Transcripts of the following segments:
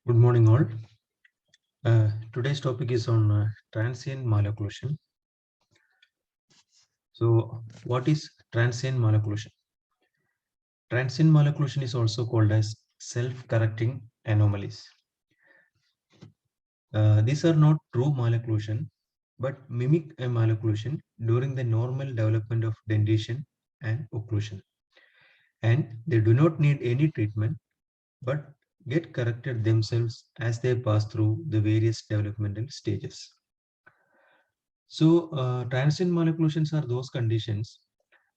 Good morning, all. Today's topic is on transient malocclusion. So, what is transient malocclusion? Transient malocclusion is also called as self-correcting anomalies. These are not true malocclusion, but mimic a malocclusion during the normal development of dentition and occlusion. And they do not need any treatment, but get corrected themselves as they pass through the various developmental stages. So transient malocclusions are those conditions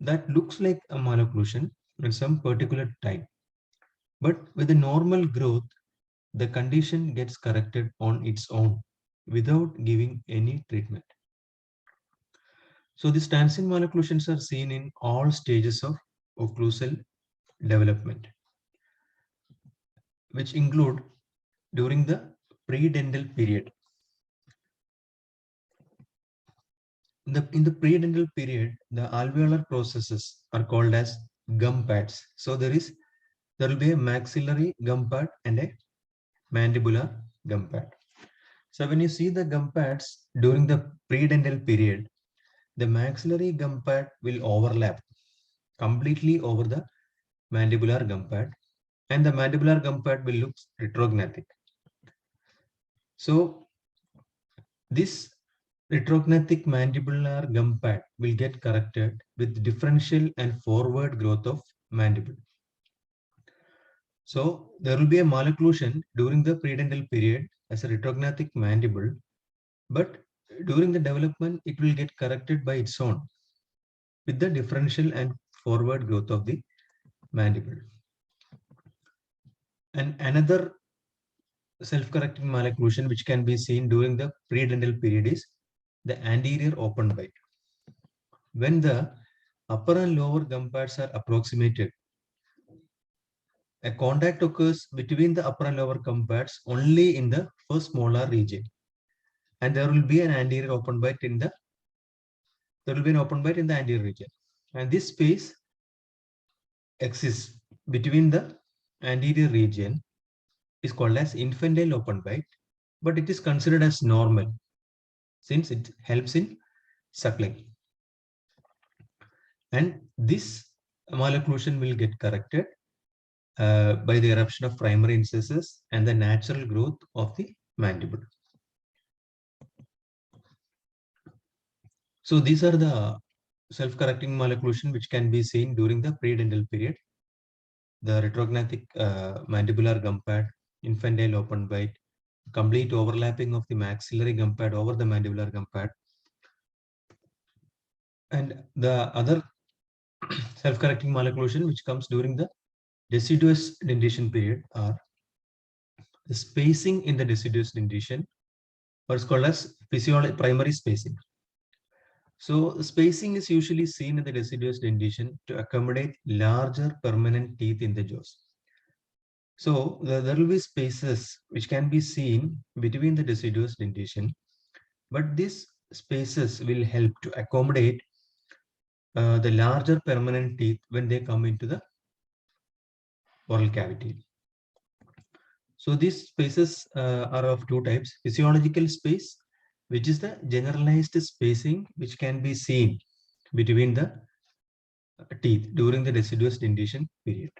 that looks like a malocclusion at some particular time. But with the normal growth, the condition gets corrected on its own without giving any treatment. So these transient malocclusions are seen in all stages of occlusal development, which include during the pre-dental period. In the pre-dental period, the alveolar processes are called as gum pads. So there will be a maxillary gum pad and a mandibular gum pad. So when you see the gum pads during the pre-dental period, the maxillary gum pad will overlap completely over the mandibular gum pad, and the mandibular gum pad will look retrognathic. So this retrognathic mandibular gum pad will get corrected with differential and forward growth of mandible. So there will be a malocclusion during the predental period as a retrognathic mandible, but during the development, it will get corrected by its own with the differential and forward growth of the mandible. And another self-correcting malocclusion which can be seen during the predental period is the anterior open bite. When the upper and lower gum pads are approximated, a contact occurs between the upper and lower gum pads only in the first molar region, and there will be an anterior open bite in the anterior region, and this space exists between the anterior region is called as infantile open bite, but it is considered as normal since it helps in suckling. And this malocclusion will get corrected by the eruption of primary incisors and the natural growth of the mandible. So these are the self-correcting malocclusion which can be seen during the predental period. The retrognathic mandibular gum pad, infantile open bite, complete overlapping of the maxillary gum pad over the mandibular gum pad. And the other self-correcting malocclusion which comes during the deciduous dentition period are the spacing in the deciduous dentition, or it's called as primary spacing. So spacing is usually seen in the deciduous dentition to accommodate larger permanent teeth in the jaws. So there will be spaces which can be seen between the deciduous dentition, but these spaces will help to accommodate the larger permanent teeth when they come into the oral cavity. So these spaces are of two types: physiological space, which is the generalized spacing which can be seen between the teeth during the deciduous dentition period.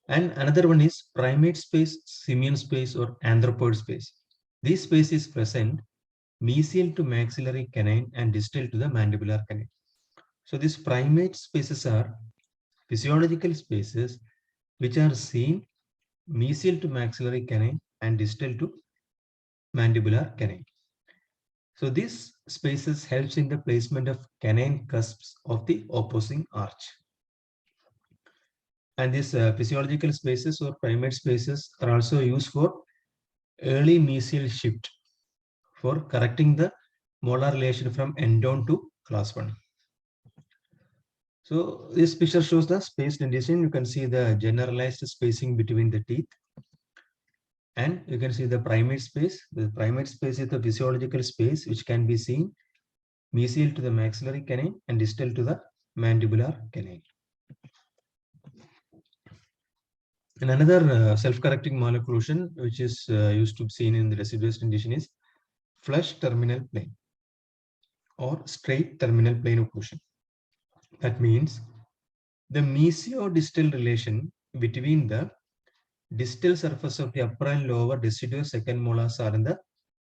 And another one is primate space, simian space, or anthropoid space. This space is present mesial to maxillary canine and distal to the mandibular canine. So these primate spaces are physiological spaces which are seen mesial to maxillary canine and distal to mandibular canine. So these spaces helps in the placement of canine cusps of the opposing arch. And these physiological spaces or primate spaces are also used for early mesial shift for correcting the molar relation from end-on to class 1. So this picture shows the space dentition. You can see the generalized spacing between the teeth, and you can see the primate space. The primate space is the physiological space which can be seen mesial to the maxillary canine and distal to the mandibular canine. And another self-correcting malocclusion, which is used to be seen in the deciduous dentition, is flush terminal plane or straight terminal plane occlusion. That means the mesio-distal relation between the distal surface of the upper and lower deciduous second molars are in the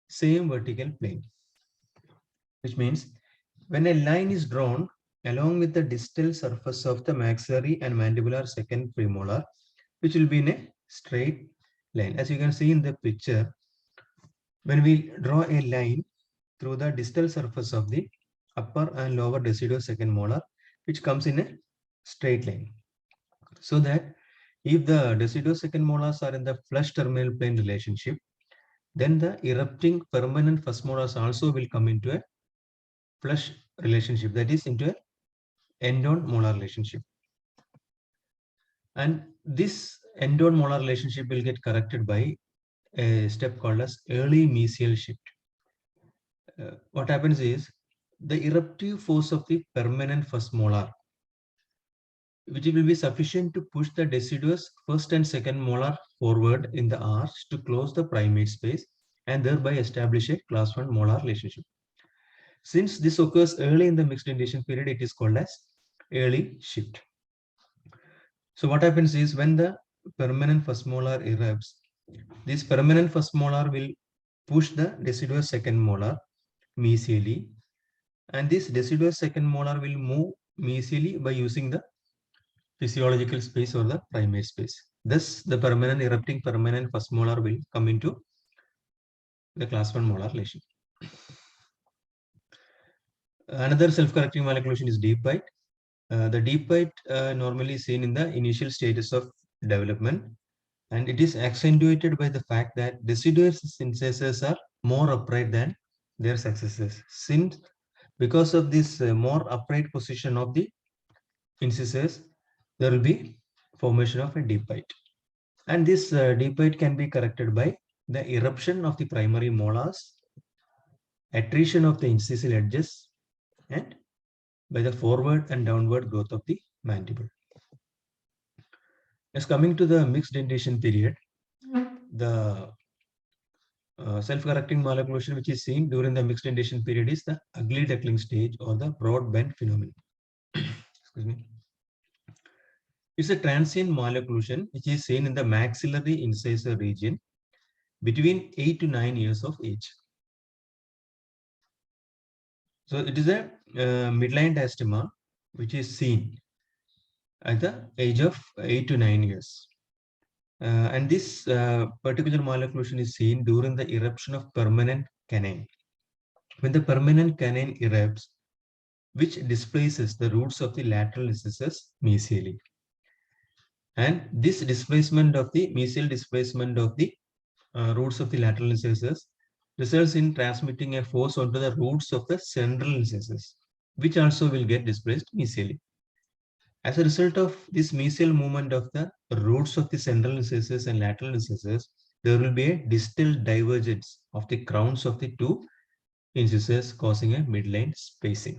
same vertical plane, which means when a line is drawn along with the distal surface of the maxillary and mandibular second premolar, which will be in a straight line. As you can see in the picture, when we draw a line through the distal surface of the upper and lower deciduous second molar, which comes in a straight line, so that if the deciduous second molars are in the flush terminal plane relationship, then the erupting permanent first molars also will come into a flush relationship, that is into a end-on molar relationship. And this end-on molar relationship will get corrected by a step called as early mesial shift. What happens is the eruptive force of the permanent first molar, which will be sufficient to push the deciduous first and second molar forward in the arch to close the primate space and thereby establish a class 1 molar relationship. Since this occurs early in the mixed dentition period, it is called as early shift. So what happens is when the permanent first molar erupts, this permanent first molar will push the deciduous second molar mesially, and this deciduous second molar will move mesially by using the physiological space or the primate space. Thus, the erupting permanent first molar will come into the class 1 molar relation. Another self-correcting malocclusion is deep bite. The deep bite normally is seen in the initial stages of development, and it is accentuated by the fact that deciduous incisors are more upright than their successors. Since because of this more upright position of the incisors, there will be formation of a deep bite. And this deep bite can be corrected by the eruption of the primary molars, attrition of the incisal edges, and by the forward and downward growth of the mandible. As coming to the mixed dentition period, the self-correcting malocclusion which is seen during the mixed dentition period is the ugly duckling stage or the broad bend phenomenon. Excuse me. It's a transient malocclusion which is seen in the maxillary incisor region between 8 to 9 years of age. So it is a midline diastema which is seen at the age of 8 to 9 years. And this particular malocclusion is seen during the eruption of permanent canine. When the permanent canine erupts, which displaces the roots of the lateral incisors mesially. And this displacement of the mesial displacement of the roots of the lateral incisors results in transmitting a force onto the roots of the central incisors, which also will get displaced mesially. As a result of this mesial movement of the roots of the central incisors and lateral incisors, there will be a distal divergence of the crowns of the two incisors, causing a midline spacing.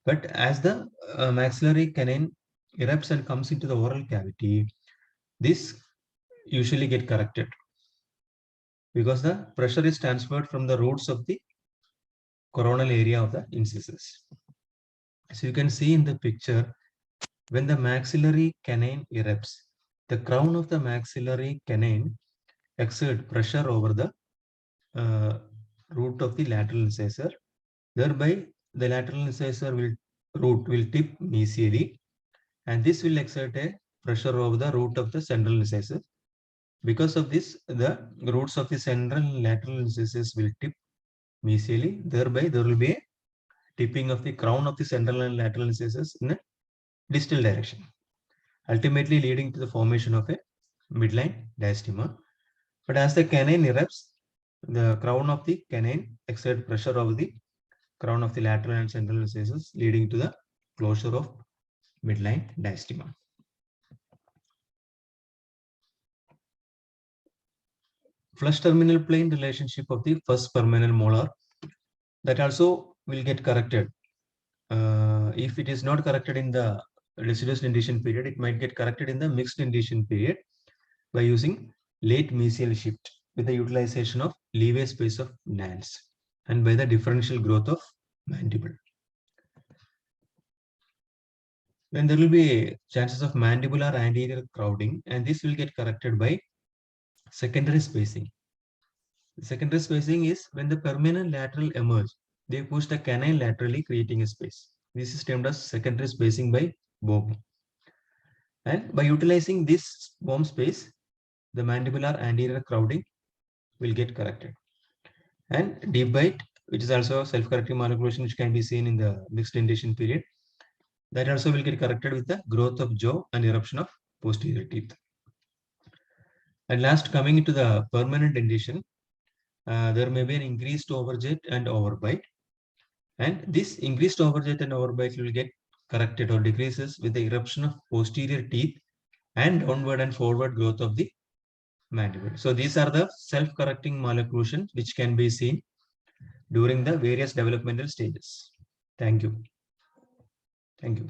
But as the maxillary canine erupts and comes into the oral cavity, this usually get corrected because the pressure is transferred from the roots of the coronal area of the incisors. So you can see in the picture, when the maxillary canine erupts, the crown of the maxillary canine exerts pressure over the root of the lateral incisor. Thereby, the lateral incisor root will tip mesially, and this will exert a pressure over the root of the central incisor. Because of this, the roots of the central and lateral incisors will tip mesially. Thereby, there will be a tipping of the crown of the central and lateral incisors in a distal direction, ultimately leading to the formation of a midline diastema. But as the canine erupts, the crown of the canine exerts pressure over the crown of the lateral and central incisors, leading to the closure of midline diastema. Flush terminal plane relationship of the first permanent molar, that also will get corrected. If it is not corrected in the deciduous dentition period, it might get corrected in the mixed dentition period by using late mesial shift with the utilization of leeway space of nails and by the differential growth of mandible. Then there will be chances of mandibular anterior crowding, and this will get corrected by secondary spacing. The secondary spacing is when the permanent lateral emerge, they push the canine laterally, creating a space. This is termed as secondary spacing by Bohm. And by utilizing this Bohm space, the mandibular anterior crowding will get corrected. And deep bite, which is also self-correcting malocclusion, which can be seen in the mixed dentition period, that also will get corrected with the growth of jaw and eruption of posterior teeth. And last, coming into the permanent dentition, there may be an increased overjet and overbite. And this increased overjet and overbite will get corrected or decreases with the eruption of posterior teeth and downward and forward growth of the mandible. So these are the self-correcting malocclusion which can be seen during the various developmental stages. Thank you. Thank you.